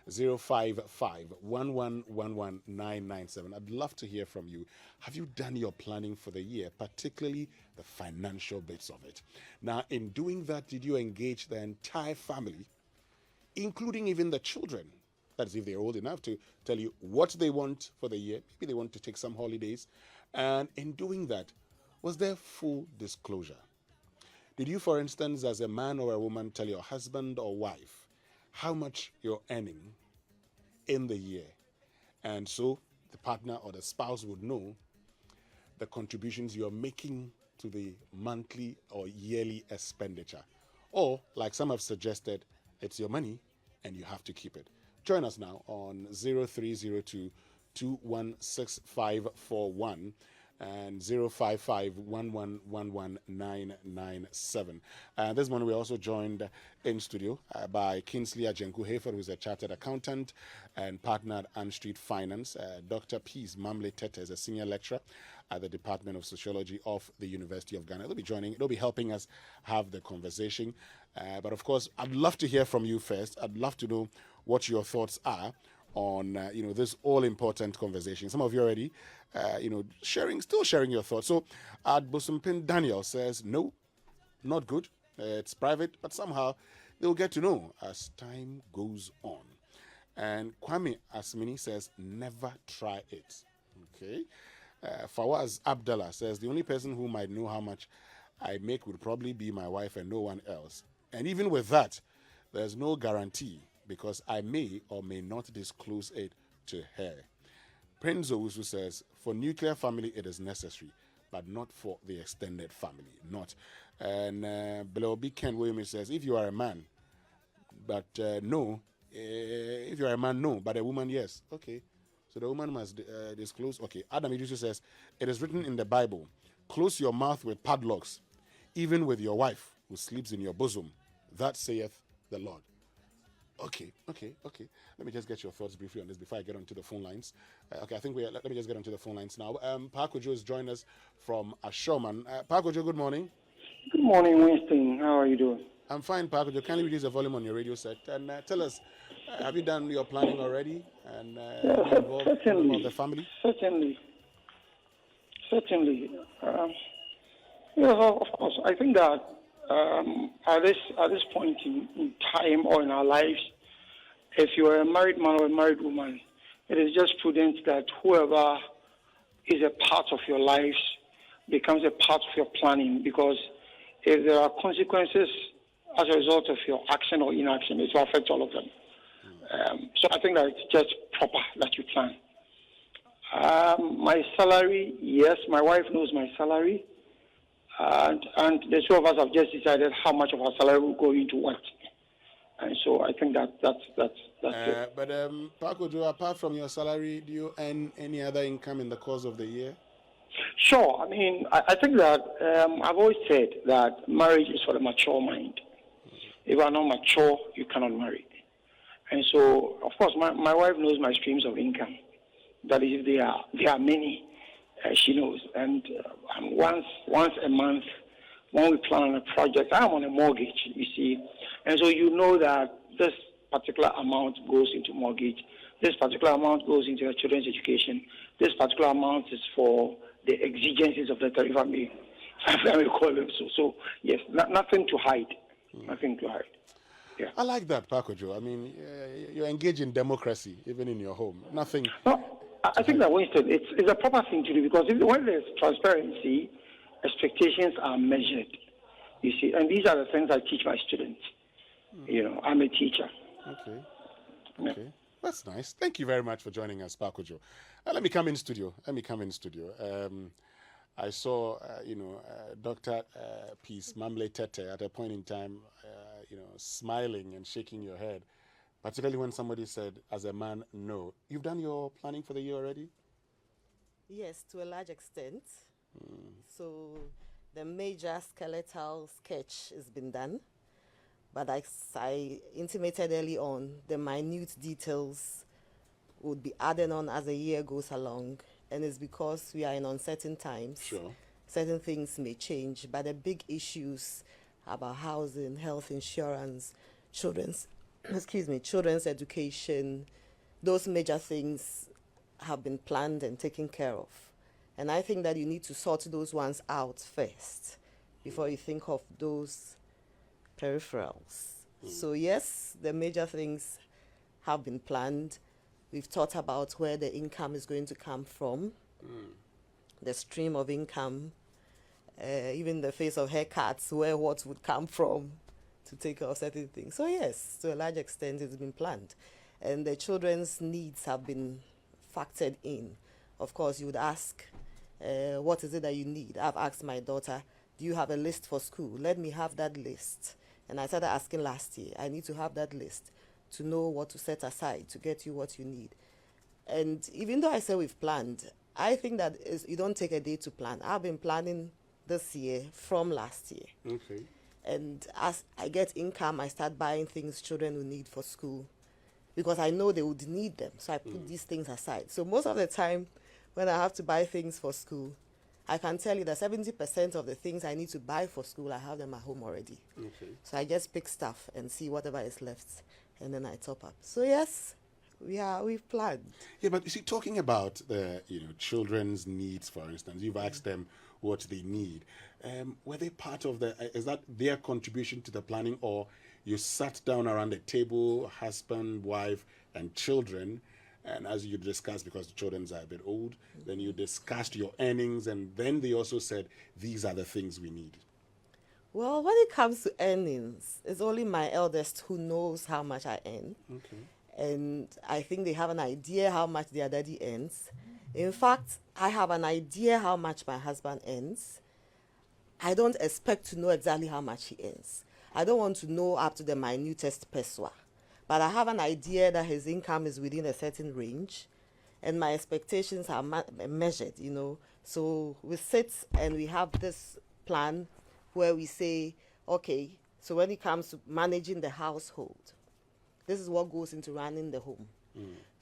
055-1111-997. I'd love to hear from you. Have you done your planning for the year, particularly the financial bits of it? Now, in doing that, did you engage the entire family, including even the children? That is, if they're old enough to tell you what they want for the year. Maybe they want to take some holidays. And in doing that, was there full disclosure? Did you, for instance, as a man or a woman, tell your husband or wife how much you're earning in the year? And so the partner or the spouse would know the contributions you're making to the monthly or yearly expenditure. Or, like some have suggested, it's your money and you have to keep it. Join us now on 0302 216541 and 055-1111-997. This morning we're also joined in studio by Kingsley Adjinku-Hayford, who's a chartered accountant and partner at Aanstreet Finance. Dr. Peace Mamle Tetteh is a senior lecturer at the Department of Sociology of the University of Ghana. They'll be helping us have the conversation. But of course, I'd love to hear from you first. I'd love to know what your thoughts are on this all-important conversation. Some of you already, still sharing your thoughts. So, Bosumpin Daniel says, no, not good. It's private, but somehow they'll get to know as time goes on. And Kwame Asmini says, never try it. Okay. Fawaz Abdallah says, the only person who might know how much I make would probably be my wife and no one else. And even with that, there's no guarantee, because I may or may not disclose it to her. Prince Owusu says, for nuclear family, it is necessary, but not for the extended family. Not. And Belobi Ken Williams says, if you are a man, but no. If you are a man, no. But a woman, yes. Okay. So the woman must disclose. Okay. Adam Idusu says, it is written in the Bible, close your mouth with padlocks, even with your wife who sleeps in your bosom. That saith the Lord. Okay. Let me just get your thoughts briefly on this before I get onto the phone lines. Let me just get onto the phone lines now. Pakojo is joining us from Ashoman. Pakojo, good morning. Good morning, Winston. How are you doing? I'm fine, Pakojo. Kindly reduce the volume on your radio set and tell us, have you done your planning already? And have you involved members of the family? Certainly. Of course. I think that at this point in time or in our lives, if you are a married man or a married woman, it is just prudent that whoever is a part of your life becomes a part of your planning, because if there are consequences as a result of your action or inaction, it will affect all of them. So I think that it's just proper that you plan. My salary, yes, my wife knows my salary. And the two of us have just decided how much of our salary will go into what. And so I think that's it. But Pakojo, apart from your salary, do you earn any other income in the course of the year? Sure. I mean, I think that I've always said that marriage is for the mature mind. If you are not mature, you cannot marry. And so, of course, my wife knows my streams of income. That is, there are many. She knows. And once a month, when we plan on a project, I'm on a mortgage, you see. And so you know that this particular amount goes into mortgage. This particular amount goes into your children's education. This particular amount is for the exigencies of the if I may call them so. So, yes, nothing to hide. Nothing to hide. Yeah. I like that, Pakojo. I mean, you're engaged in democracy, even in your home. Nothing. No, I think that, Winston, it's a proper thing to do, because when there's transparency, expectations are measured, you see. And these are the things I teach my students. I'm a teacher. Okay. Yeah. That's nice. Thank you very much for joining us, Pakojo. Let me come in studio. I saw, Dr. Peace Mamle Tetteh at a point in time, smiling and shaking your head, particularly when somebody said, as a man, no. You've done your planning for the year already? Yes, to a large extent. So the major skeletal sketch has been done. But as I intimated early on, the minute details would be added on as the year goes along. And it's because we are in uncertain times. Sure. Certain things may change, but the big issues about housing, health insurance, children's excuse me, children's education, those major things have been planned and taken care of. And I think that you need to sort those ones out first before you think of those peripherals. So yes, the major things have been planned. We've thought about where the income is going to come from, the stream of income, even the face of haircuts, where what would come from to take care of certain things. So yes, to a large extent, it's been planned. And the children's needs have been factored in. Of course, you would ask, what is it that you need? I've asked my daughter, do you have a list for school? Let me have that list. And I started asking last year, I need to have that list to know what to set aside to get you what you need. And even though I say we've planned, I think that you don't take a day to plan. I've been planning this year from last year. Okay. And as I get income, I start buying things children will need for school because I know they would need them. So I put these things aside. So most of the time when I have to buy things for school, I can tell you that 70% of the things I need to buy for school, I have them at home already. Okay. So I just pick stuff and see whatever is left, and then I top up. So yes, we've planned. Yeah, but you see, talking about the children's needs, for instance, you've asked them what they need. Were they part of is that their contribution to the planning, or you sat down around the table, husband, wife, and children, and as you discussed, because the children are a bit old, then you discussed your earnings, and then they also said, these are the things we need? Well, when it comes to earnings, it's only my eldest who knows how much I earn. Okay. And I think they have an idea how much their daddy earns. In fact, I have an idea how much my husband earns. I don't expect to know exactly how much he earns. I don't want to know up to the minutest peso. But I have an idea that his income is within a certain range, and my expectations are measured, So we sit and we have this plan where we say, okay, so when it comes to managing the household, this is what goes into running the home.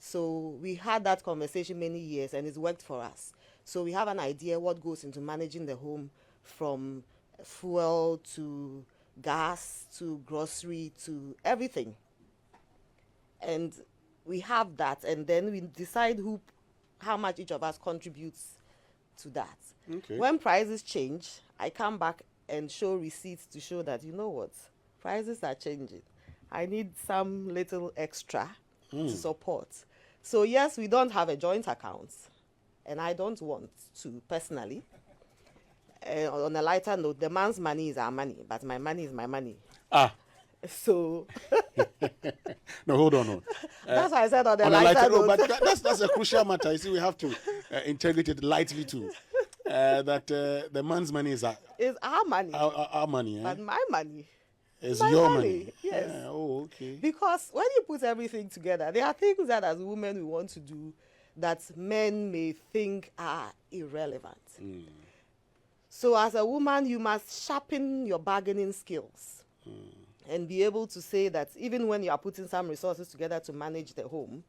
So we had that conversation many years, and it's worked for us. So we have an idea what goes into managing the home, from fuel to gas to grocery to everything. And we have that, and then we decide how much each of us contributes to that. Okay. When prices change, I come back and show receipts to show that, prices are changing. I need some little extra to support. So yes, we don't have a joint account, and I don't want to personally. On a lighter note, the man's money is our money, but my money is my money. So no, hold on. That's why I said on a lighter note. But that's a crucial matter. You see, we have to integrate it lightly too. That the man's money is our money. Our money. But my money is my your money. Yes. Okay. Because when you put everything together, there are things that as women we want to do that men may think are irrelevant. So as a woman, you must sharpen your bargaining skills. And be able to say that even when you are putting some resources together to manage the home,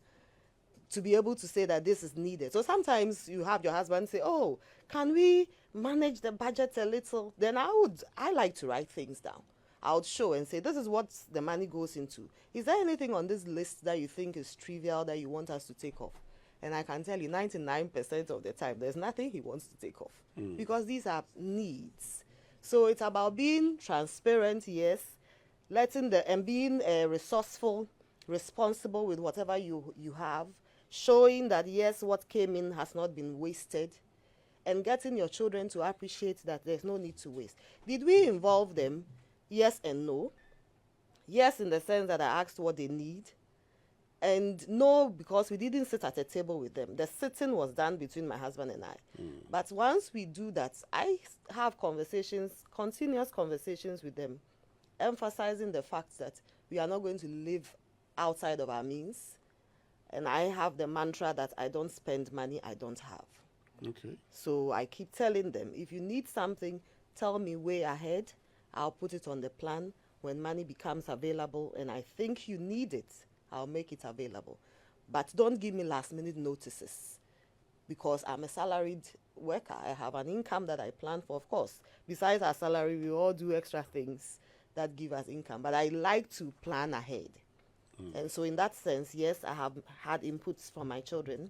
to be able to say that this is needed. So sometimes you have your husband say, oh, can we manage the budget a little? Then I like to write things down. I would show and say, this is what the money goes into. Is there anything on this list that you think is trivial that you want us to take off? And I can tell you 99% of the time, there's nothing he wants to take off. Because these are needs. So it's about being transparent, yes, and being resourceful, responsible with whatever you have, showing that yes, what came in has not been wasted, and getting your children to appreciate that there's no need to waste. Did we involve them? Yes and no. Yes, in the sense that I asked what they need, and no, because we didn't sit at a table with them. The sitting was done between my husband and I. But once we do that, I have continuous conversations with them, emphasizing the fact that we are not going to live outside of our means. And I have the mantra that I don't spend money I don't have. Okay. So I keep telling them, if you need something, tell me way ahead. I'll put it on the plan. When money becomes available and I think you need it, I'll make it available. But don't give me last minute notices, because I'm a salaried worker. I have an income that I plan for, of course. Besides our salary, we all do extra things that give us income. But I like to plan ahead. And so in that sense, yes, I have had inputs from my children,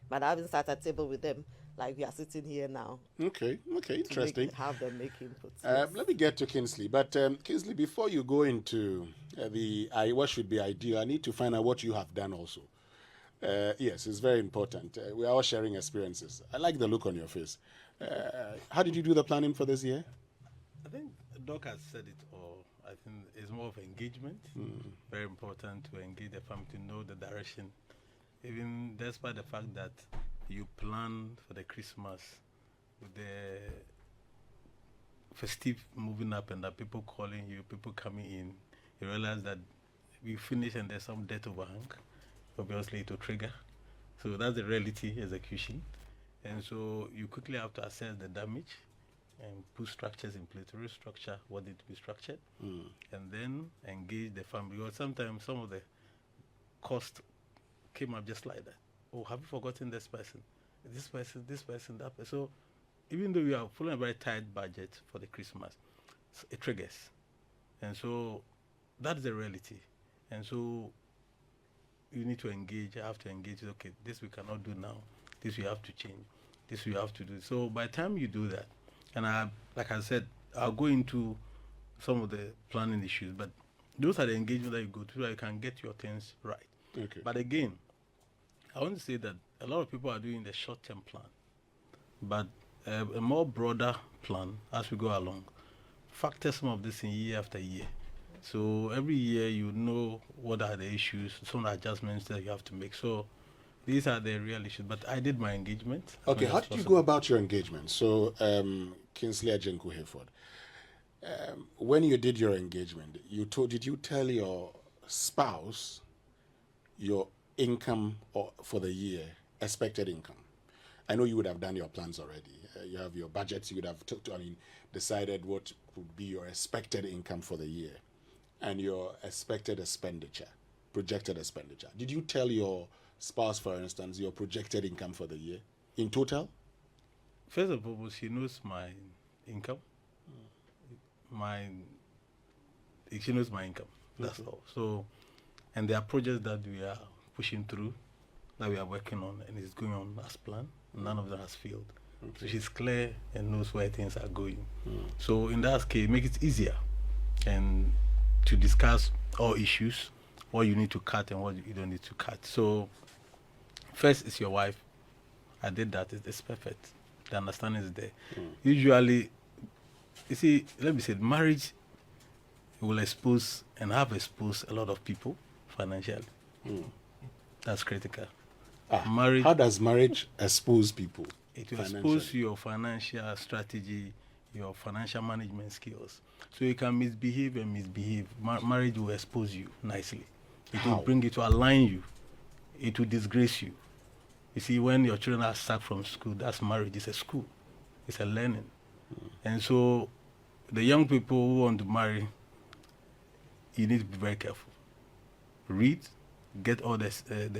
but I haven't sat at table with them like we are sitting here now. Okay, interesting. Have them make inputs. Yes. Let me get to Kingsley. But Kingsley, before you go into what should be ideal, I need to find out what you have done also. Yes, it's very important. We are all sharing experiences. I like the look on your face. How did you do the planning for this year? I think Doc has said it all. I think it's more of engagement. Very important to engage the family to know the direction. Even despite the fact that you plan for the Christmas with the festive moving up and that people calling you, people coming in, you realize that we finish and there's some debt overhang. Obviously it will trigger. So that's the reality execution. And so you quickly have to assess the damage and put structures in place to restructure what needs to be structured, and then engage the family. Because sometimes some of the cost came up just like that. Oh, have you forgotten this person, that person? So even though we are following a very tight budget for the Christmas, it triggers. And so that's the reality. And so you need to engage. I have to engage. Okay, this we cannot do now. This we have to change. This we have to do. So by the time you do that, and like I said, I'll go into some of the planning issues, but those are the engagement that you go through so you can get your things right. Okay. But again, I want to say that a lot of people are doing the short-term plan, but a more broader plan as we go along, factor some of this in year after year. So every year you know what are the issues, some adjustments that you have to make. So these are the real issues, but I did my engagement. Okay, how did you go about your engagement? So, Kingsley Adjinku-Hayford, when you did your engagement, did you tell your spouse your income for the year, expected income? I know you would have done your plans already. You have your budgets. You would have decided what would be your expected income for the year and your expected expenditure, projected expenditure. Did you tell your spouse, for instance, your projected income for the year in total? First of all, she knows my income. She knows my income. That's all. So, and there are projects that we are pushing through, that we are working on, and it's going on as planned. None of them has failed. Okay. So she's clear and knows where things are going. So in that case, make it easier and to discuss all issues, what you need to cut and what you don't need to cut. So first is your wife. I did that. It's perfect. The understanding is there. Usually, you see, let me say, marriage will expose and have exposed a lot of people financially. That's critical. Marriage. How does marriage expose people? It will expose your financial strategy, your financial management skills. So you can misbehave and misbehave. Marriage will expose you nicely. It will bring you to align you. It will disgrace you. You see, when your children are sacked from school, that's marriage. It's a school. It's a learning. And so the young people who want to marry, you need to be very careful. Read, get all the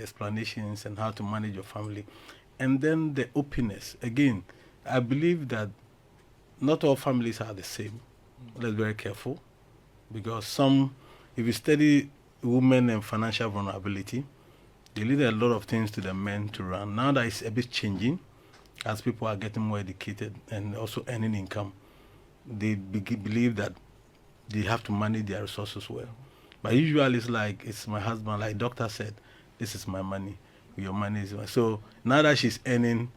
explanations and how to manage your family. And then the openness. Again, I believe that not all families are the same. Let's be very careful. Because if you study women and financial vulnerability, they leave a lot of things to the men to run. Now that it's a bit changing, as people are getting more educated and also earning income, they believe that they have to manage their resources well. But usually it's my husband, like doctor said, this is my money, your money is mine. So now that she's earning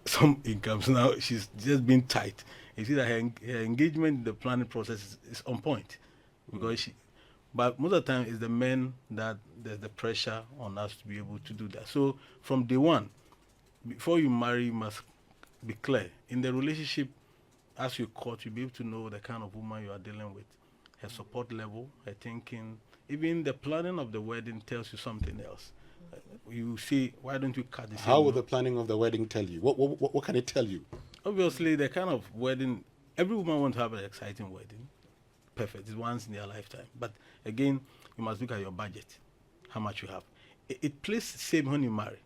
some incomes, now she's just being tight. You see that her engagement in the planning process is on point. Because but most of the time it's the men that there's the pressure on us to be able to do that. So from day one, before you marry, you must be clear. In the relationship, as you court, you'll be able to know the kind of woman you are dealing with, her support level, her thinking. Even the planning of the wedding tells you something else. You see, why don't you cut this? How will the planning of the wedding tell you? What can it tell you? Obviously, the kind of wedding, every woman wants to have an exciting wedding. Perfect. It's once in their lifetime. But again, you must look at your budget, how much you have. It plays the same when you marry.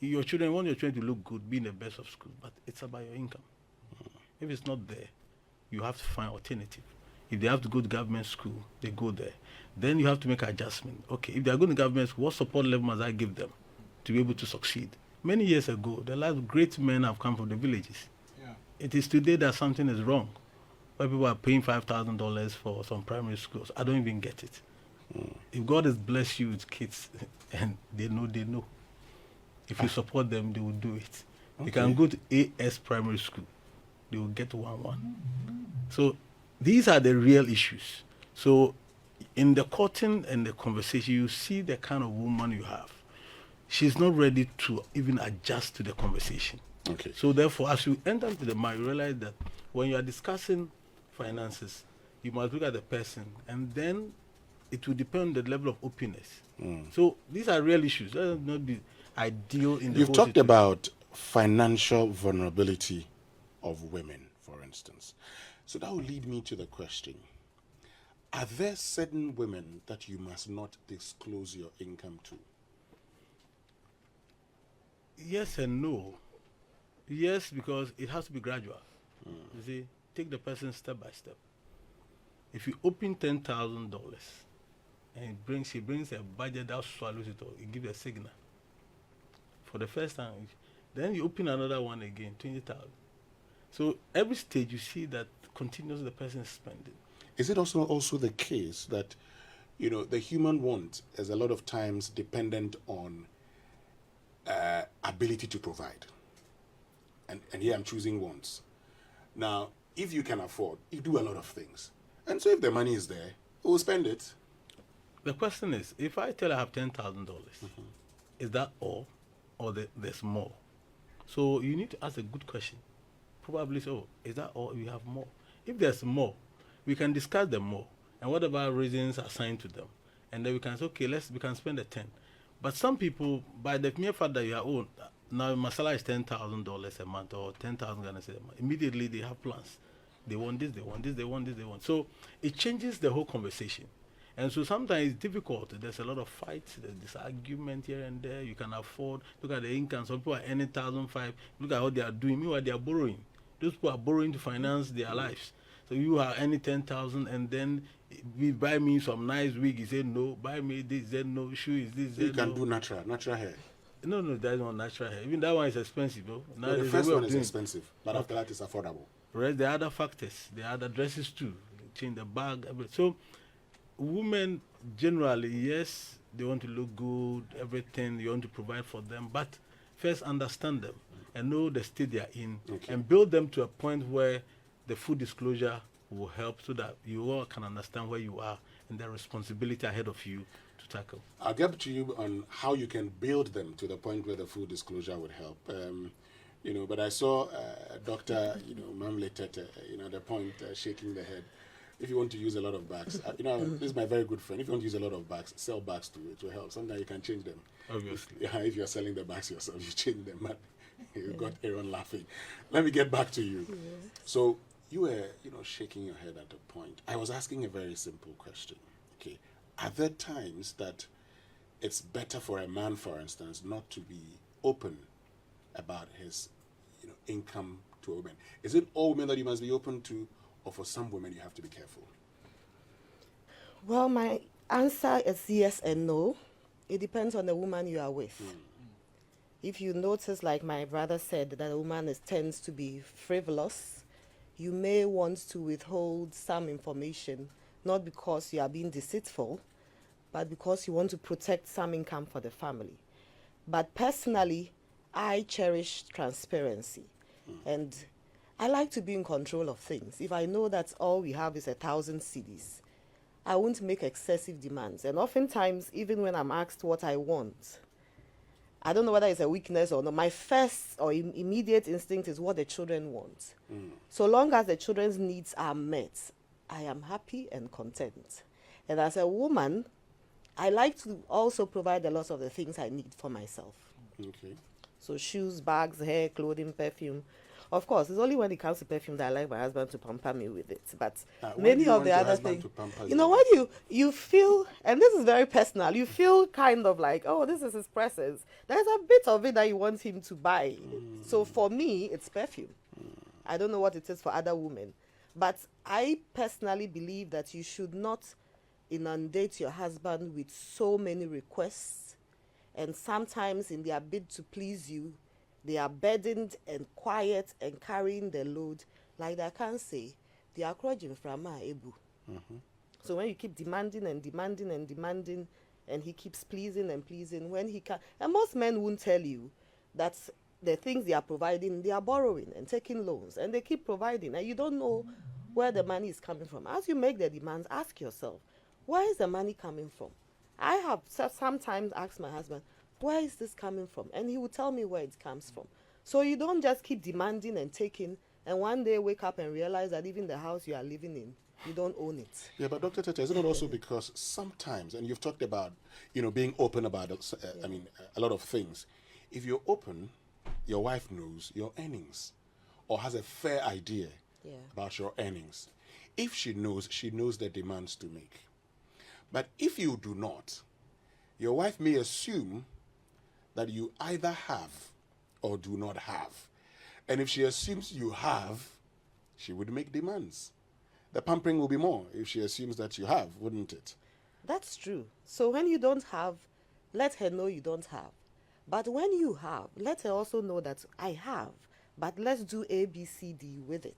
Your children want your children to look good, be in the best of school, but it's about your income. If it's not there, you have to find alternative. If they have to go to government school, they go there. Then you have to make an adjustment. Okay, if they are going to government school, what support level must I give them to be able to succeed? Many years ago, the last great men have come from the villages. Yeah. It is today that something is wrong, where people are paying $5,000 for some primary schools. I don't even get it. If God has blessed you with kids, and they know. If you support them, they will do it. Okay. They can go to AS primary school. They will get 1-1. So these are the real issues. So in the courting and the conversation, you see the kind of woman you have. She's not ready to even adjust to the conversation. Okay. So therefore, as you enter into the marriage, you realize that when you are discussing finances, you must look at the person, and then it will depend on the level of openness. So these are real issues. That will not be ideal in the You've whole talked situation. about financial vulnerability of women, for instance. So that will lead me to the question, are there certain women that you must not disclose your income to? Yes and no. Yes, because it has to be gradual. You see, take the person step by step. If you open $10,000 and he brings a budget that swallows it all, you give a signal. For the first time, then you open another one again, 20,000. So every stage you see that continuously the person is spending. Is it also the case that, the human want is a lot of times dependent on ability to provide? And here I'm choosing wants. Now, if you can afford, you do a lot of things. And so if the money is there, we'll spend it. The question is, if I tell I have $10,000, is that all, or there's more? So you need to ask a good question. Probably so, is that all? You have more. If there's more, we can discuss them more, and whatever reasons assigned to them, and then we can say, okay, we can spend the 10. But some people, by the mere fact that you are now my salary is $10,000 a month or 10,000 Ghana cedis a month, immediately they have plans. They want this, they want this, they want this, they want. So it changes the whole conversation. And so sometimes it's difficult. There's a lot of fights, there's this argument here and there. You can afford, look at the income. Some people are earning 1,500. Look at what they are doing. Meanwhile, they are borrowing. Those people are borrowing to finance their lives. So you are earning 10,000, and then buy me some nice wig. He said no. Buy me this. He said no. Shoe is this. You can do natural hair. No, that's not natural hair. Even that one is expensive, bro. Now the first one is expensive, but after that it's affordable. Right, there are other factors. There are other dresses too. Change the bag. So women generally, yes, they want to look good, everything. You want to provide for them, but first understand them and know the state they are in, and build them to a point where the full disclosure will help, so that you all can understand where you are and the responsibility ahead of you to tackle. I'll get to you on how you can build them to the point where the full disclosure would help. But I saw Dr. Mamle Tetteh, the point, shaking the head. If you want to use a lot of bags, this is my very good friend. If you want to use a lot of bags, sell bags too. It will help. Sometimes you can change them. Obviously. If you're selling the bags yourself, you change them. But you got Aaron laughing. Let me get back to you. Yes. So you were, shaking your head at a point. I was asking a very simple question. Okay. Are there times that it's better for a man, for instance, not to be open about his, income to a woman? Is it all women that you must be open to, or for some women you have to be careful? Well, my answer is yes and no. It depends on the woman you are with. If you notice, like my brother said, that a woman tends to be frivolous, you may want to withhold some information, not because you are being deceitful, but because you want to protect some income for the family. But personally, I cherish transparency, and I like to be in control of things. If I know that all we have is 1,000 cedis, I won't make excessive demands. And oftentimes, even when I'm asked what I want, I don't know whether it's a weakness or not. My first or immediate instinct is what the children want. So long as the children's needs are met, I am happy and content. And as a woman, I like to also provide a lot of the things I need for myself. Okay. So shoes, bags, hair, clothing, perfume. Of course, it's only when it comes to perfume that I like my husband to pamper me with it. But many of the other things, when you feel, and this is very personal, you feel kind of like, oh, this is his presence. There's a bit of it that you want him to buy. So for me, it's perfume. I don't know what it is for other women. But I personally believe that you should not inundate your husband with so many requests, and sometimes in their bid to please you, they are burdened and quiet and carrying the load. Like I can say, they are crouching from my ebu. So when you keep demanding and demanding and demanding, and he keeps pleasing and pleasing, when he can, and most men won't tell you that the things they are providing, they are borrowing and taking loans, and they keep providing, and you don't know where the money is coming from. As you make the demands, ask yourself, where is the money coming from? I have sometimes asked my husband, where is this coming from? And he will tell me where it comes from. So you don't just keep demanding and taking, and one day wake up and realize that even the house you are living in, you don't own it. Yeah, but Dr. Tetteh, isn't it also because sometimes, and you've talked about, being open about, a lot of things. If you're open, your wife knows your earnings or has a fair idea about your earnings. If she knows the demands to make. But if you do not, your wife may assume that you either have or do not have. And if she assumes you have, she would make demands. The pampering will be more if she assumes that you have, wouldn't it? That's true. So when you don't have, let her know you don't have. But when you have, let her also know that I have, but let's do A, B, C, D with it.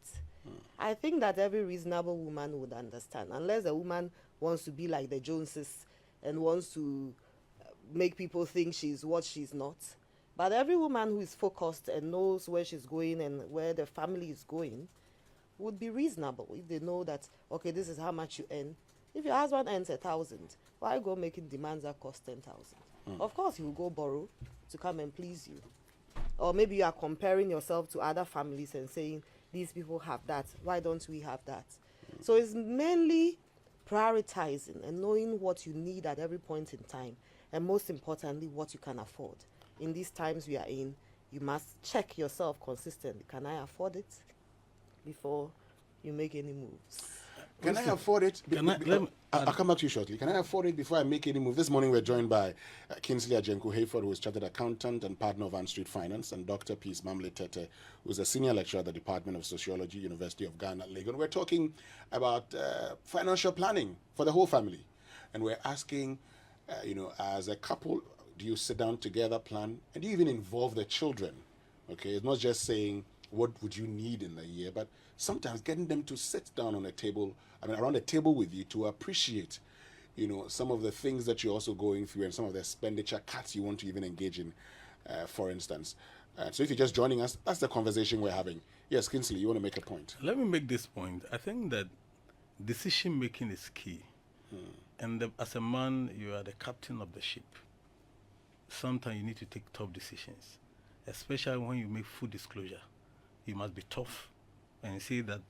I think that every reasonable woman would understand, unless a woman wants to be like the Joneses and wants to make people think she's what she's not. But every woman who is focused and knows where she's going and where the family is going would be reasonable if they know that, okay, this is how much you earn. If your husband earns 1,000, why go making demands that cost 10,000? Of course, he will go borrow to come and please you. Or maybe you are comparing yourself to other families and saying, these people have that, why don't we have that? So it's mainly prioritizing and knowing what you need at every point in time, and most importantly, what you can afford. In these times we are in, you must check yourself consistently. Can I afford it before you make any moves? Can I afford it? I'll come back to you shortly. Can I afford it before I make any move? This morning we're joined by Kingsley Adjinku-Hayford, who is Chartered Accountant and partner of Aanstreet Finance, and Dr. Peace Mamle Tetteh, who is a senior lecturer at the Department of Sociology, University of Ghana, Legon. We're talking about financial planning for the whole family. And we're asking, as a couple, do you sit down together, plan, and do you even involve the children? Okay, it's not just saying, what would you need in a year, but sometimes getting them to sit down on a table, around a table with you to appreciate, some of the things that you're also going through and some of the expenditure cuts you want to even engage in, for instance. So if you're just joining us, that's the conversation we're having. Yes, Kingsley, you want to make a point? Let me make this point. I think that decision making is key. And as a man, you are the captain of the ship. Sometimes you need to take tough decisions, especially when you make full disclosure. You must be tough and say that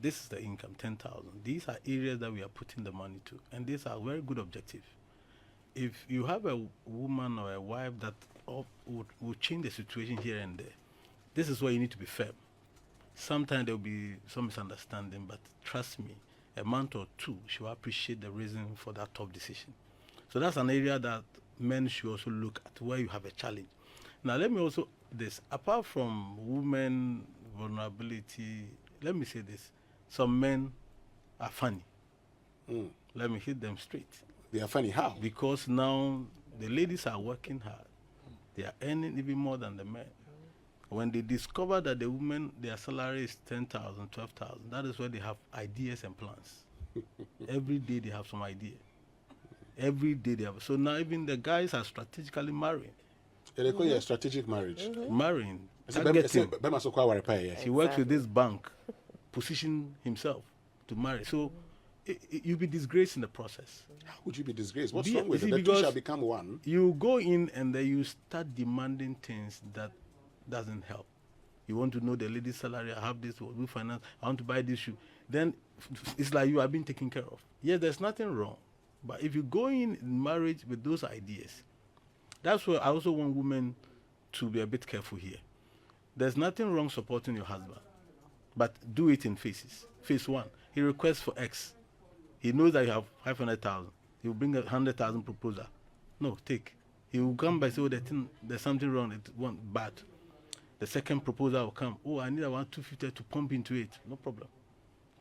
this is the income, 10,000. These are areas that we are putting the money to, and these are very good objectives. If you have a woman or a wife that will change the situation here and there, this is where you need to be firm. Sometimes there will be some misunderstanding, but trust me, a month or two, she will appreciate the reason for that tough decision. So that's an area that men should also look at, where you have a challenge. Now, let me also this, apart from women vulnerability, let me say this, some men are funny. Let me hit them straight. They are funny. How? Because now the ladies are working hard. They are earning even more than the men. When they discover that the women, their salary is 10,000, 12,000, that is where they have ideas and plans. Every day they have some idea. Every day they have. So now even the guys are strategically marrying. They call it a strategic marriage. Marrying. He works with this bank, position himself to marry. So you'll be disgraced in the process. How would you be disgraced? What's wrong with it? The two shall become one. You go in and then you start demanding things that doesn't help. You want to know the lady's salary, I have this, we finance, I want to buy this shoe. Then it's like you are being taken care of. Yes, there's nothing wrong. But if you go in marriage with those ideas, that's where I also want women to be a bit careful here. There's nothing wrong supporting your husband, but do it in phases. Phase one, he requests for X. He knows that you have 500,000. He will bring a 100,000 proposal. No, take. He will come by and say, oh, there's something wrong, it won't bad. The second proposal will come, oh, I need around 250 to pump into it. No problem.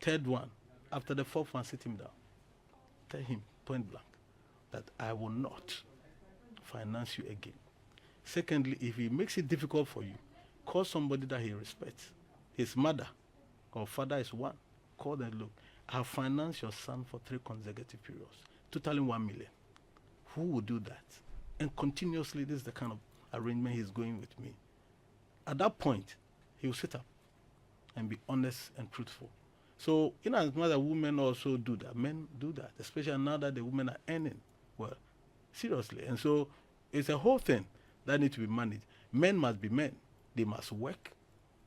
third one, after the fourth one, sit him down. Tell him point blank that I will not finance you again. Secondly, if he makes it difficult for you, call somebody that he respects. His mother or father is one. Call them, look, I have financed your son for 3 consecutive periods, totaling 1 million. Who will do that? And continuously, this is the kind of arrangement he's going with me. At that point, he will sit up and be honest and truthful. So, in as much as women also do that, men do that, especially now that the women are earning well, seriously. And so, it's a whole thing that needs to be managed. Men must be men. They must work.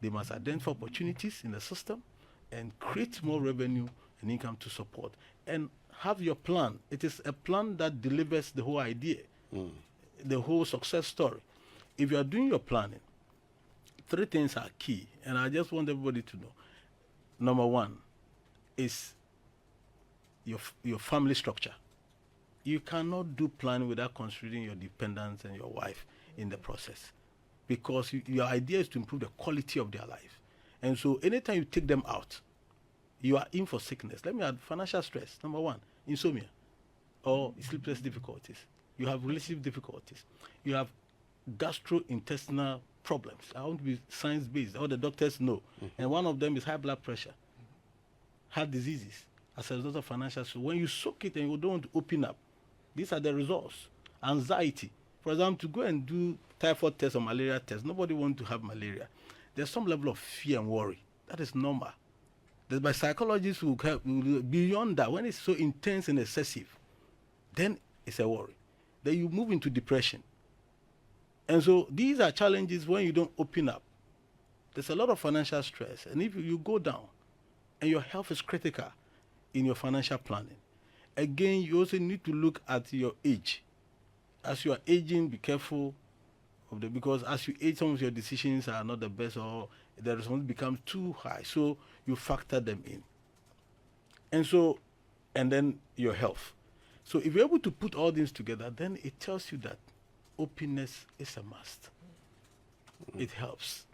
They must identify opportunities in the system and create more revenue and income to support. And have your plan. It is a plan that delivers the whole idea, the whole success story. If you are doing your planning, 3 things are key, and I just want everybody to know. Number 1 is your family structure. You cannot do planning without considering your dependents and your wife in the process, because your idea is to improve the quality of their life. And so anytime you take them out, you are in for sickness. Let me add financial stress. Number 1, insomnia or sleepless difficulties. You have relationship difficulties. You have gastrointestinal problems. I want to be science-based. All the doctors know. And one of them is high blood pressure, heart diseases, as a result of financial stress. When you soak it and you don't want to open up, these are the results. Anxiety. For example, to go and do typhoid test or malaria test, nobody wants to have malaria. There's some level of fear and worry. That is normal. But psychologists will help beyond that. When it's so intense and excessive, then it's a worry. Then you move into depression. And so these are challenges when you don't open up. There's a lot of financial stress. And if you go down and your health is critical in your financial planning, again, you also need to look at your age. As you are aging, be careful of because as you age, some of your decisions are not the best, or the responsibility becomes too high. So you factor them in. And then your health. So if you're able to put all these together, then it tells you that openness is a must. It helps.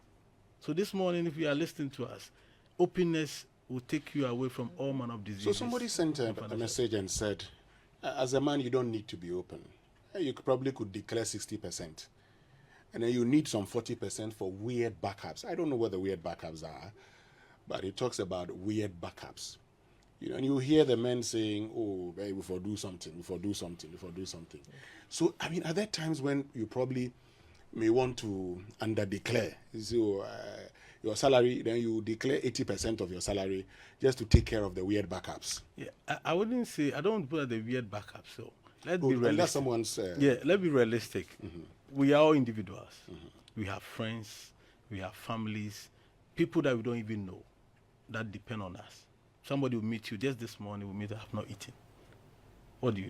So this morning, if you are listening to us, openness will take you away from all manner of diseases. So somebody sent a message and said, as a man, you don't need to be open. You probably could declare 60%. And then you need some 40% for weird backups. I don't know what the weird backups are, but it talks about weird backups. And you hear the men saying, oh, baby, before do something. So, I mean, are there times when you probably may want to under-declare? So, your salary, then you declare 80% of your salary just to take care of the weird backups. Yeah, I wouldn't say, I don't want to put the weird backups, so let's be realistic. Unless someone's... let's be realistic. We are all individuals. We have friends, we have families, people that we don't even know that depend on us. Somebody will meet you, just this morning we meet, I have not eaten. What do?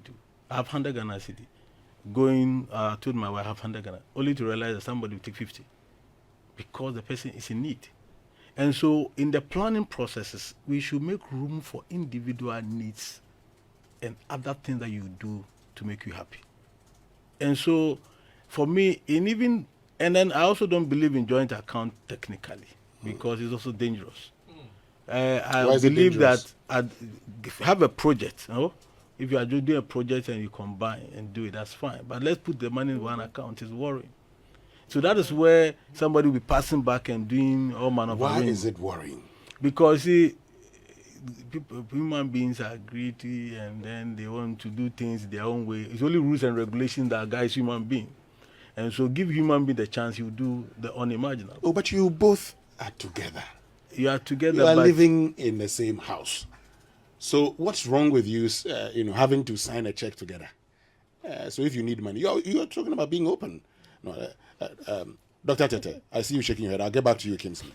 I have 100 Ghana cedi. I told my wife I have 100 Ghana, only to realize that somebody will take 50 because the person is in need. And so in the planning processes, we should make room for individual needs and other things that you do to make you happy. And so for me, and then I also don't believe in joint account technically because it's also dangerous. I believe that have a project. If you are doing a project and you combine and do it, that's fine. But let's put the money in one account. It's worrying. So that is where somebody will be passing back and doing all manner of things. Why is it worrying? Because human beings are greedy and then they want to do things their own way. It's only rules and regulations that guide human beings. And so give human being the chance, you do the unimaginable. Oh, but you both are together. You are together. You are living in the same house. So what's wrong with you, having to sign a check together? So if you need money, you're talking about being open. No, Dr. Tetteh, I see you shaking your head. I'll get back to you, Kingsley.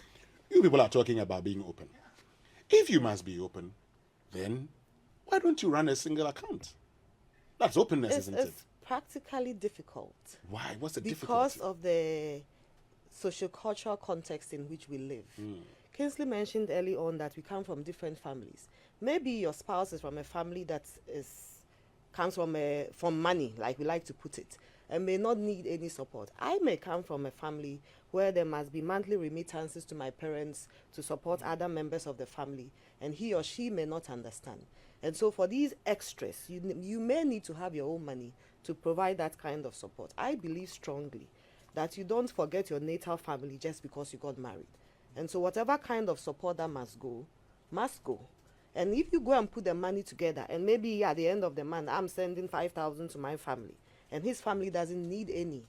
You people are talking about being open. If you must be open, then why don't you run a single account? That's openness, isn't it? It's practically difficult. Why? What's the difficulty? Because of the socio-cultural context in which we live. Kingsley mentioned early on that we come from different families. Maybe your spouse is from a family that comes from money, like we like to put it. and may not need any support. I may come from a family where there must be monthly remittances to my parents to support other members of the family, and he or she may not understand. And so for these extras, you may need to have your own money to provide that kind of support. I believe strongly that you don't forget your natal family just because you got married. And so whatever kind of support that must go, must go. And if you go and put the money together, and maybe at the end of the month, I'm sending 5,000 to my family, and his family doesn't need any,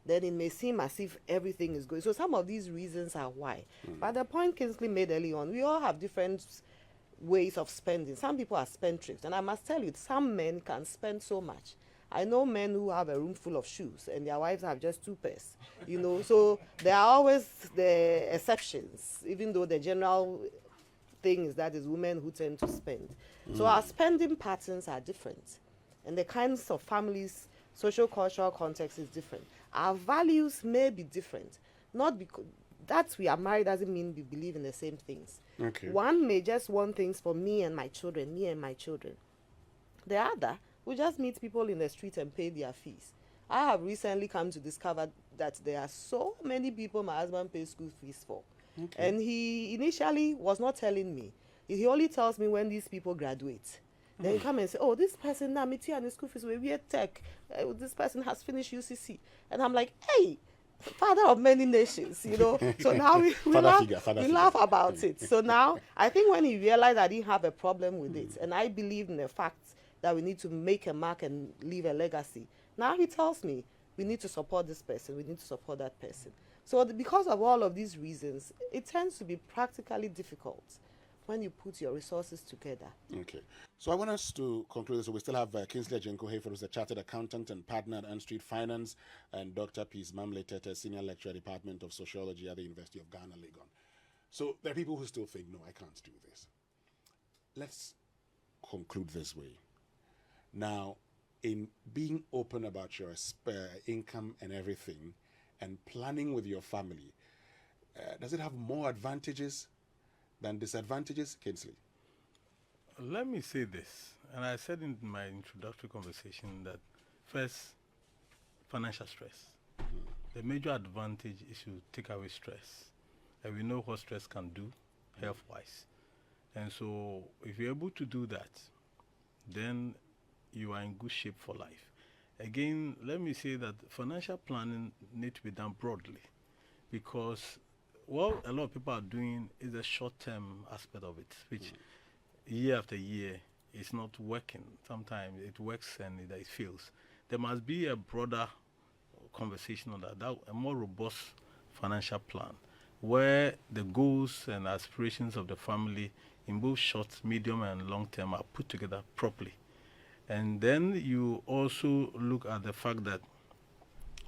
then it may seem as if everything is good. So some of these reasons are why. But the point Kingsley made early on, we all have different ways of spending. Some people are spendthrifts, and I must tell you, some men can spend so much. I know men who have a room full of shoes and their wives have just 2 pairs, so there are always the exceptions, even though the general thing is that it's women who tend to spend. So our spending patterns are different, and the kinds of families, social cultural context is different. Our values may be different, not because that we are married doesn't mean we believe in the same things. Okay. One may just want things for me and my children. The other will just meet people in the street and pay their fees. I have recently come to discover that there are so many people my husband pays school fees for. Okay. And he initially was not telling me. He only tells me when these people graduate. Then you come and say, oh, this person, now, me and the school fees, we are tech. This person has finished UCC. And I'm like, hey, father of many nations, So now we laugh about it. So now, I think when he realized I didn't have a problem with it, and I believed in the fact that we need to make a mark and leave a legacy, now he tells me, we need to support this person, we need to support that person. So because of all of these reasons, it tends to be practically difficult when you put your resources together. Okay. So I want us to conclude this. So we still have Kingsley Adjinku-Hayford, who's a chartered accountant and partner at Aanstreet Finance, and Dr. Peace Mamle Tetteh, senior lecturer, Department of Sociology at the University of Ghana, Legon. So there are people who still think, no, I can't do this. Let's conclude this way. Now, in being open about your income and everything, and planning with your family, does it have more advantages than disadvantages, Kingsley? Let me say this, and I said in my introductory conversation that first, financial stress. The major advantage is to take away stress, and we know what stress can do health-wise. And so if you're able to do that, then you are in good shape for life. Again, let me say that financial planning needs to be done broadly, because what a lot of people are doing is a short-term aspect of it, which year after year is not working. Sometimes it works and it fails. There must be a broader conversation on that, a more robust financial plan, where the goals and aspirations of the family in both short, medium, and long term are put together properly. And then you also look at the fact that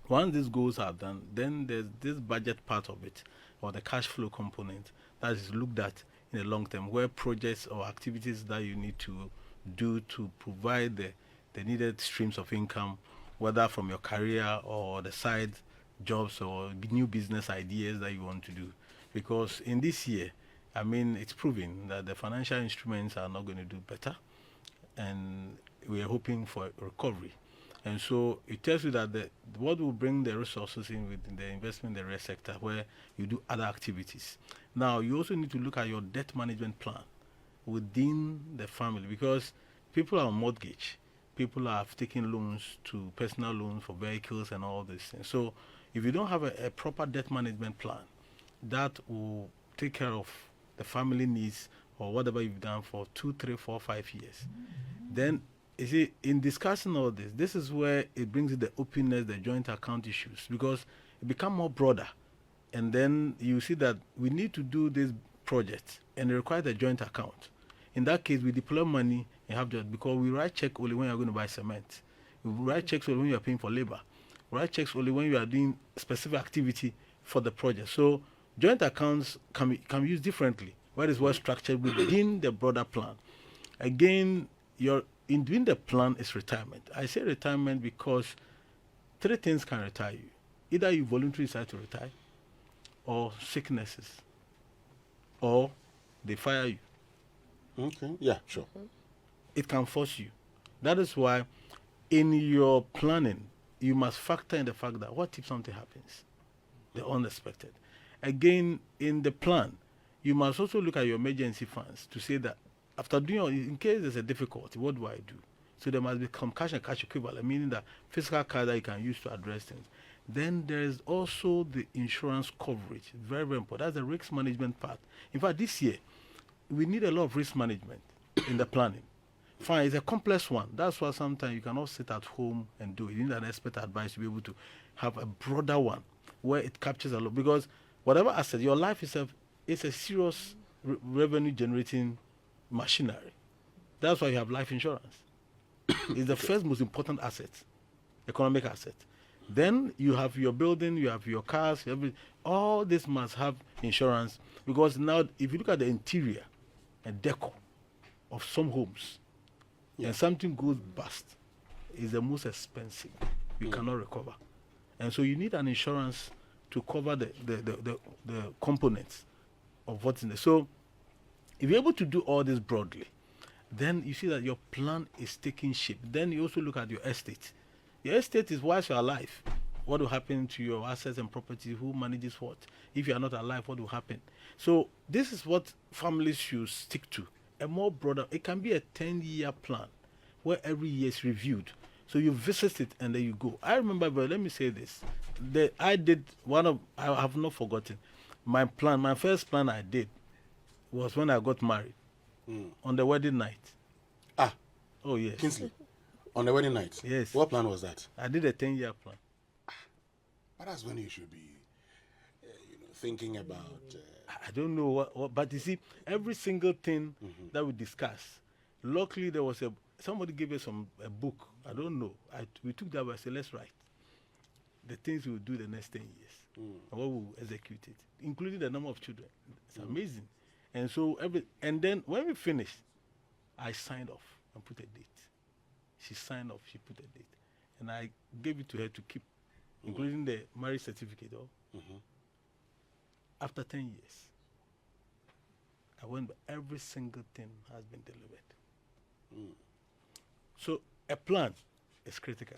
once these goals are done, then there's this budget part of it, or the cash flow component, that is looked at in the long term, where projects or activities that you need to do to provide the needed streams of income, whether from your career or the side jobs or new business ideas that you want to do. Because in this year, I mean, it's proven that the financial instruments are not going to do better, and we are hoping for a recovery. And so it tells you that what will bring the resources in with the investment in the real sector, where you do other activities. Now, you also need to look at your debt management plan within the family, because people are on mortgage. People have taken loans, to personal loans for vehicles and all these things. So if you don't have a proper debt management plan that will take care of the family needs or whatever you've done for 2, 3, 4, 5 years, then you see, in discussing all this is where it brings in the openness, the joint account issues, because it becomes more broader. And then you see that we need to do this project and it requires a joint account. In that case, we deploy money and have just, because we write check only when you're going to buy cement. We write checks only when you're paying for labor. We write checks only when you are doing specific activity for the project. So joint accounts can be used differently, where it's well structured within the broader plan. Again, in doing the plan is retirement. I say retirement because 3 things can retire you. Either you voluntarily decide to retire, or sicknesses, or they fire you. Okay, yeah, sure. It can force you. That is why in your planning, you must factor in the fact that what if something happens, the unexpected. Again, in the plan, you must also look at your emergency funds to say that after doing all, in case there's a difficulty, what do I do? So there must be some cash and cash equivalent, meaning that physical cash that you can use to address things. Then there is also the insurance coverage, very, very important. That's the risk management part. In fact, this year, we need a lot of risk management in the planning. Fine, it's a complex one. That's why sometimes you cannot sit at home and do it. You need an expert advice to be able to have a broader one where it captures a lot. Because whatever asset, your life itself is a serious revenue generating machinery. That's why you have life insurance. It's the first most important asset, economic asset. Then you have your building, you have your cars, all this must have insurance, because now if you look at the interior and decor of some homes, and something goes bust, is the most expensive. You cannot recover. And so you need an insurance to cover the components of what's in there. So if you're able to do all this broadly, then you see that your plan is taking shape. Then you also look at your estate. Your estate is whilst you're alive. What will happen to your assets and property? Who manages what? If you are not alive, what will happen? So this is what families should stick to. A more broader, it can be a 10-year plan where every year is reviewed. So you visit it and then you go. I remember, but let me say this. I have not forgotten. My first plan I did was when I got married. On the wedding night. Ah. Oh, yes. Kingsley, on the wedding night? Yes. What plan was that? I did a 10-year plan. But that's when you should be, thinking about... I don't know what, but you see, every single thing that we discuss, luckily there was somebody gave us a book. I don't know. We took that, I said, let's write the things we will do the next 10 years and what we will execute it, including the number of children. It's amazing. And so, and then when we finished, I signed off and put a date. She signed off, she put a date. And I gave it to her to keep, including the marriage certificate. After 10 years, I went, every single thing has been delivered. So a plan is critical.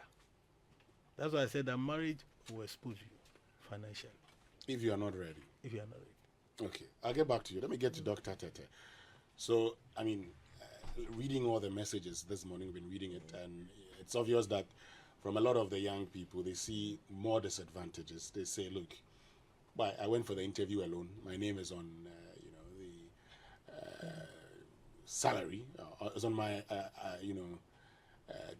That's why I said that marriage will expose you financially. If you are not ready. If you are not ready. Okay, I'll get back to you. Let me get to Dr. Tetteh. So, reading all the messages this morning, we've been reading it, and it's obvious that from a lot of the young people, they see more disadvantages. They say, look, I went for the interview alone. My name is on, the salary. It's on my,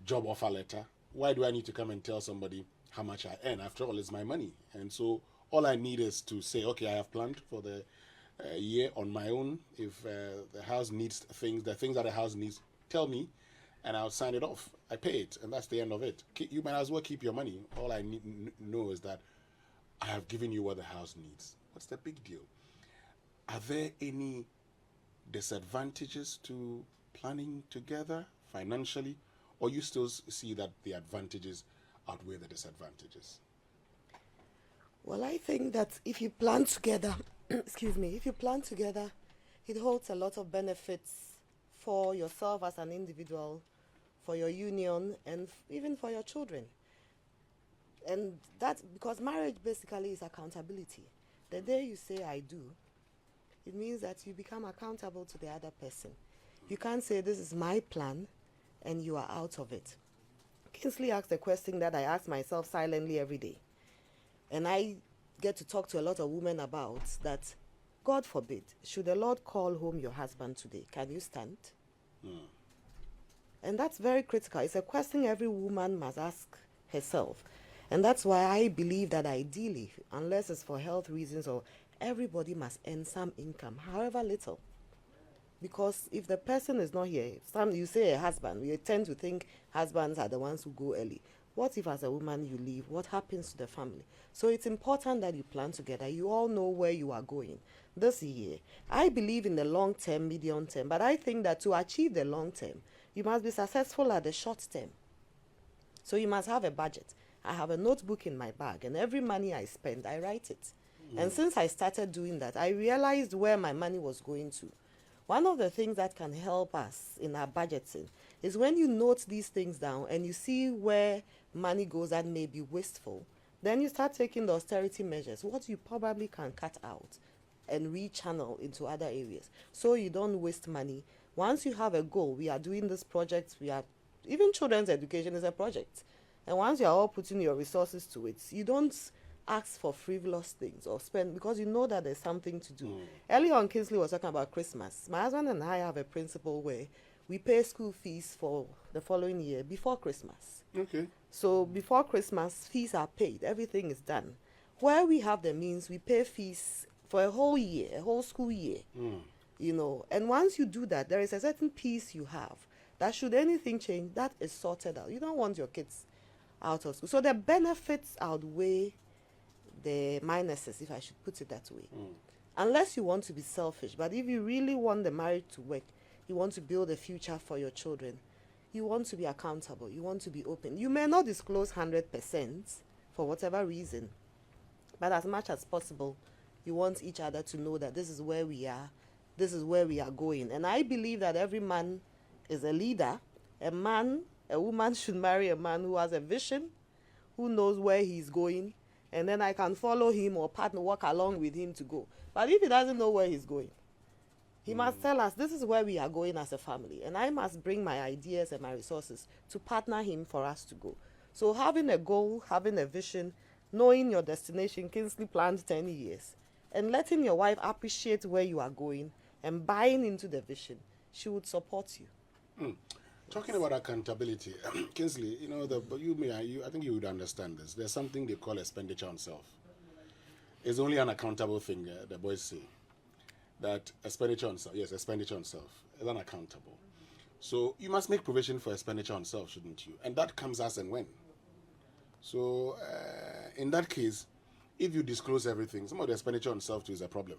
job offer letter. Why do I need to come and tell somebody how much I earn? After all, it's my money. And so all I need is to say, okay, I have planned for the year on my own. If the house needs things, the things that the house needs, tell me, and I'll sign it off. I pay it, and that's the end of it. You might as well keep your money. All I know is that I have given you what the house needs. What's the big deal? Are there any disadvantages to planning together financially, or you still see that the advantages outweigh the disadvantages? Well, I think that if you plan together, if you plan together, it holds a lot of benefits for yourself as an individual, for your union, and even for your children. And that's because marriage basically is accountability. The day you say I do, it means that you become accountable to the other person. You can't say this is my plan and you are out of it. Kingsley asked a question that I ask myself silently every day. And I get to talk to a lot of women about that. God forbid, should the Lord call home your husband today, can you stand? And that's very critical. It's a question every woman must ask herself. And that's why I believe that ideally, unless it's for health reasons, or everybody must earn some income, however little. Because if the person is not here, you say a husband, we tend to think husbands are the ones who go early. What if as a woman you leave? What happens to the family? So it's important that you plan together. You all know where you are going this year. I believe in the long term, medium term, but I think that to achieve the long term, you must be successful at the short term. So you must have a budget. I have a notebook in my bag, and every money I spend, I write it. And since I started doing that, I realized where my money was going to. One of the things that can help us in our budgeting It's when you note these things down and you see where money goes that may be wasteful, then you start taking the austerity measures, what you probably can cut out and rechannel into other areas, so you don't waste money. Once you have a goal, we are doing this project, even children's education is a project. And once you are all putting your resources to it, you don't ask for frivolous things or spend, because you know that there's something to do. Earlier on, Kingsley was talking about Christmas. My husband and I have a principle where we pay school fees for the following year before Christmas. Okay. So before Christmas, fees are paid. Everything is done. Where we have the means, we pay fees for a whole year, a whole school year. You know, and once you do that, there is a certain peace you have that should anything change, that is sorted out. You don't want your kids out of school. So the benefits outweigh the minuses, if I should put it that way. Unless you want to be selfish. But if you really want the marriage to work, you want to build a future for your children, you want to be accountable, you want to be open. You may not disclose 100% for whatever reason, but as much as possible, you want each other to know that this is where we are, this is where we are going. And I believe that every man is a leader. A woman should marry a man who has a vision, who knows where he's going, and then I can follow him or walk along with him to go. But if he doesn't know where he's going, he must tell us, this is where we are going as a family, and I must bring my ideas and my resources to partner him for us to go. So having a goal, having a vision, knowing your destination, Kingsley planned 10 years, and letting your wife appreciate where you are going and buying into the vision, she would support you. Talking about accountability, Kingsley, you know, I think you would understand this. There's something they call expenditure on self. It's only an accountable thing, the boys say. That expenditure on self, yes, expenditure on self is unaccountable. So you must make provision for expenditure on self, shouldn't you? And that comes as and when. So in that case, if you disclose everything, some of the expenditure on self too is a problem.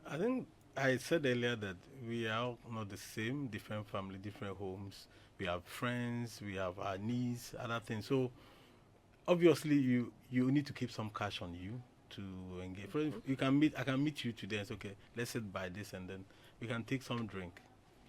I think I said earlier that we are all not the same, different family, different homes. We have friends, we have our needs, other things. So obviously you need to keep some cash on you to engage. For instance, I can meet you today and say, okay, let's sit by this, and then we can take some drink.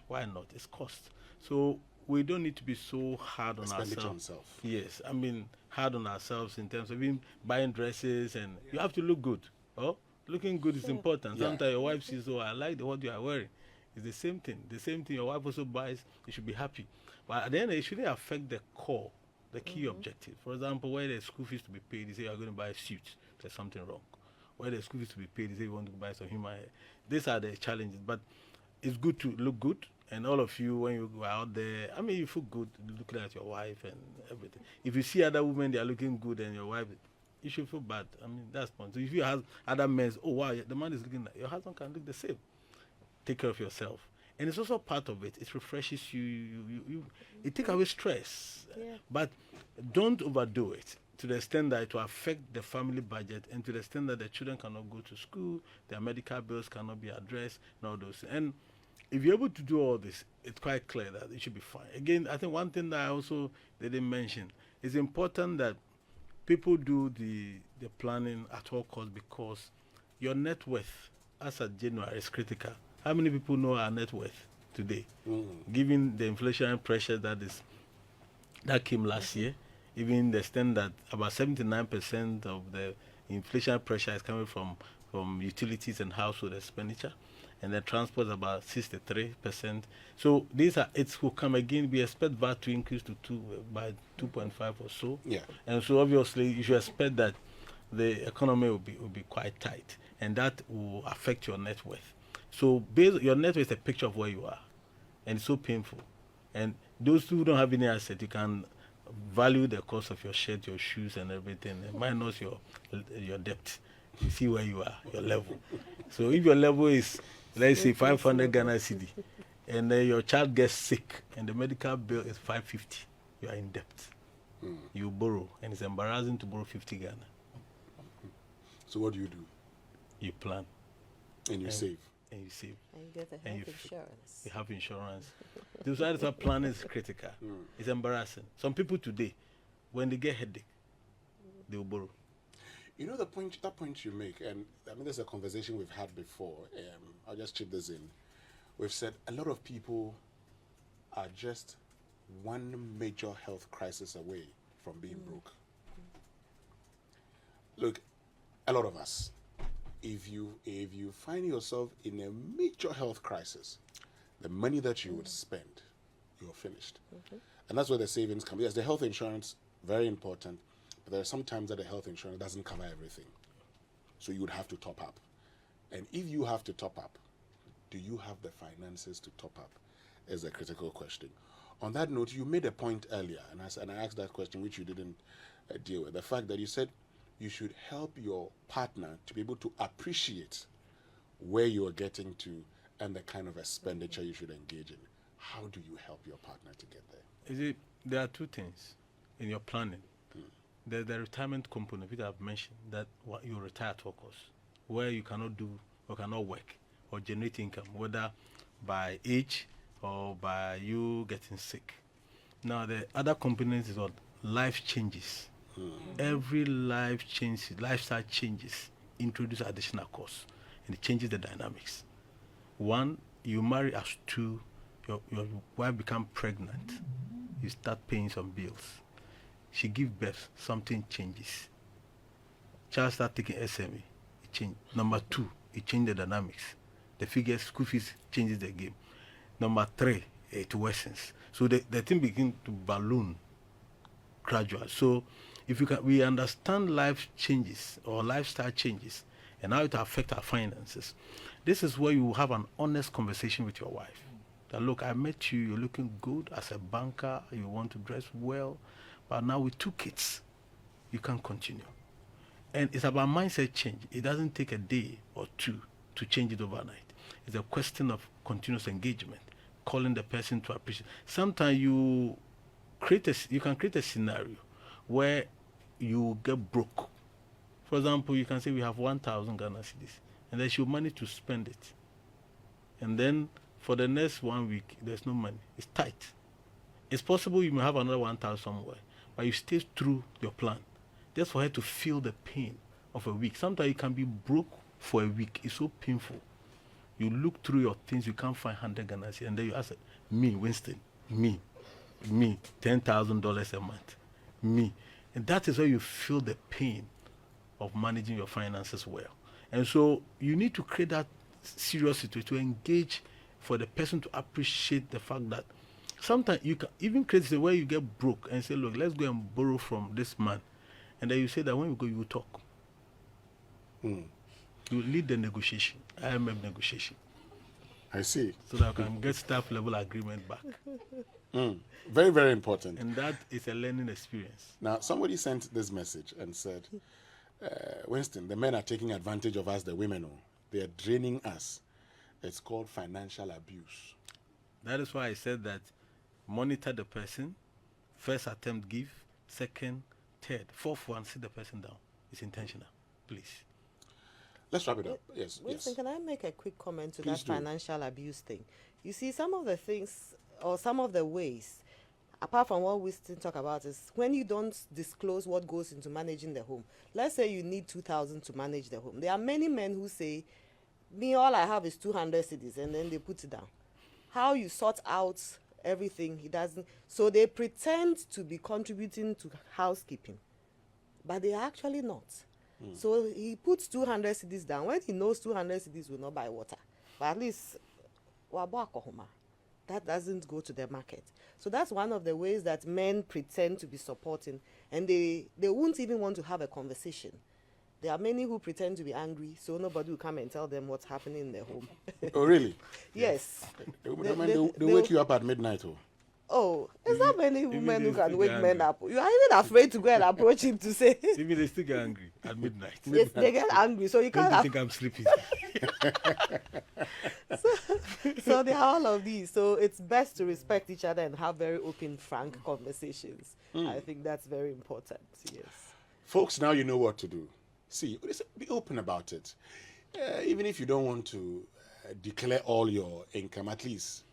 Why not? It's cost. So we don't need to be so hard on Expenditure ourselves. on self. Yes, I mean hard on ourselves in terms of even buying dresses, and you have to look good. Oh, looking good is important. Yeah. Sometimes your wife says, "Oh, I like what you are wearing." It's the same thing. The same thing your wife also buys. You should be happy. But at the end, it shouldn't affect the core, the key objective. For example, where the school fees to be paid, you say you are going to buy a suit. There's something wrong. Where the school fees to be paid, you say you want to buy some human hair. These are the challenges. But it's good to look good. And all of you, when you go out there, I mean, you feel good looking at your wife and everything. If you see other women, they are looking good, and your wife, you should feel bad. I mean, that's point. So if you have other men, oh wow, the man is looking like your husband can look the same. Take care of yourself. And it's also part of it. It refreshes you. It takes away stress. Yeah. But don't overdo it to the extent that it will affect the family budget, and to the extent that the children cannot go to school, their medical bills cannot be addressed, and all those. And if you're able to do all this, it's quite clear that it should be fine. Again, I think one thing that I also didn't mention, it's important that people do the planning at all costs, because your net worth as at January is critical. How many people know our net worth today? Given the inflationary pressure that came last year, even the extent that about 79% of the inflation pressure is coming from utilities and household expenditure, and the transport is about 63%. So it will come again. We expect VAT to increase by 2.5 or so. Yeah. And so obviously you should expect that the economy will be quite tight, and that will affect your net worth. So your net worth is a picture of where you are, and it's so painful. And those who don't have any asset, you can value the cost of your shirt, your shoes, and everything, and minus your debt. You see where you are, your level. So if your level is, let's say, 500 Ghana cedi, and then your child gets sick, and the medical bill is 550, you are in debt. You borrow, and it's embarrassing to borrow 50 Ghana. So what do? You plan. And you save. And you get a health insurance. You have insurance. That's why planning is critical. It's embarrassing. Some people today, when they get headache, they will borrow. You know that point you make, and I mean, there's a conversation we've had before. I'll just chip this in. We've said a lot of people are just one major health crisis away from being broke. Look, a lot of us, if you find yourself in a major health crisis, the money that you would spend, you're finished. And that's where the savings come. Yes, the health insurance, very important, but there are some times that the health insurance doesn't cover everything. So you would have to top up. And if you have to top up, do you have the finances to top up? Is a critical question. On that note, you made a point earlier, and I asked that question, which you didn't deal with. The fact that you said you should help your partner to be able to appreciate where you are getting to and the kind of expenditure you should engage in. How do you help your partner to get there? There are two things in your planning. There's the retirement component, which I've mentioned, that you retire to, of course, where you cannot do or cannot work or generate income, whether by age or by you getting sick. Now, the other component is what life changes. Every lifestyle changes, introduce additional costs, and it changes the dynamics. One, you marry as two, your wife become pregnant, you start paying some bills. She gives birth, something changes. Child start taking SME, it changes. Number two, it changes the dynamics. The figures, school fees changes the game. Number three, it worsens. So the thing begins to balloon gradually. So if we understand life changes or lifestyle changes and how it affects our finances, this is where you have an honest conversation with your wife. That, look, I met you, you're looking good as a banker, you want to dress well, but now with 2 kids, you can't continue. And it's about mindset change. It doesn't take a day or two to change it overnight. It's a question of continuous engagement, calling the person to appreciate. Sometimes you can create a scenario where you get broke. For example, you can say we have 1,000 Ghana cedis, and then she'll manage to spend it. And then for the next 1 week, there's no money. It's tight. It's possible you may have another 1,000 somewhere, but you stay true your plan. Just for her to feel the pain of a week. Sometimes you can be broke for a week. It's so painful. You look through your things, you can't find 100 Ghana cedis, and then you ask, me, Winston, me, $10,000 a month, me. And that is where you feel the pain of managing your finances well. And so you need to create that serious situation to engage for the person to appreciate the fact that sometimes you can even create the way you get broke and say, look, let's go and borrow from this man. And then you say that when we go, you will talk. You lead the negotiation, IMF negotiation. I see. So that we can get staff level agreement back. Very, very important. And that is a learning experience. Now, somebody sent this message and said, Winston, the men are taking advantage of us, the women. They are draining us. It's called financial abuse. That is why I said that monitor the person. First attempt, give. Second, third. Fourth one, sit the person down. It's intentional. Please. Let's wrap it up. Yes. Winston, can I make a quick comment to Please that financial abuse thing? You see, some of the things or some of the ways, apart from what Winston talk about, is when you don't disclose what goes into managing the home. Let's say you need 2,000 to manage the home. There are many men who say, me, all I have is 200 cedis, and then they put it down. How you sort out everything, he doesn't. So they pretend to be contributing to housekeeping, but they are actually not. So he puts 200 cedis down when he knows 200 cedis will not buy water. But at least, that doesn't go to the market. So that's one of the ways that men pretend to be supporting, and they won't even want to have a conversation. There are many who pretend to be angry, so nobody will come and tell them what's happening in their home. Oh, really? Yes. They wake you up at midnight. Oh, is that many women who can wake men up? You are even afraid to go and approach him to say. Maybe they still get angry at midnight. They get angry, so you can't. Don't you think I'm sleeping? So there are all of these. So it's best to respect each other and have very open, frank conversations. I think that's very important. Yes. Folks, now you know what to do. See, be open about it. Even if you don't want to declare all your income, at least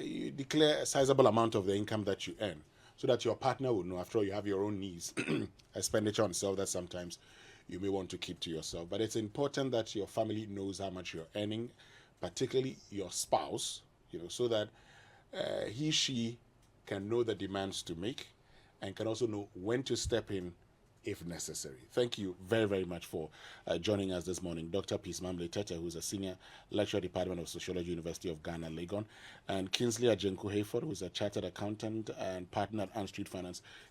you declare a sizable amount of the income that you earn so that your partner will know. After all, you have your own needs, expenditure on self that sometimes you may want to keep to yourself. But it's important that your family knows how much you're earning, particularly your spouse, so that he, she can know the demands to make, and can also know when to step in if necessary. Thank you very, very much for joining us this morning. Dr. Peace Mamle Tetteh, who is a senior lecturer, Department of Sociology, University of Ghana, Legon, and Kingsley Adjinku-Hayford, who is a chartered accountant and partner at Aanstreet Finance,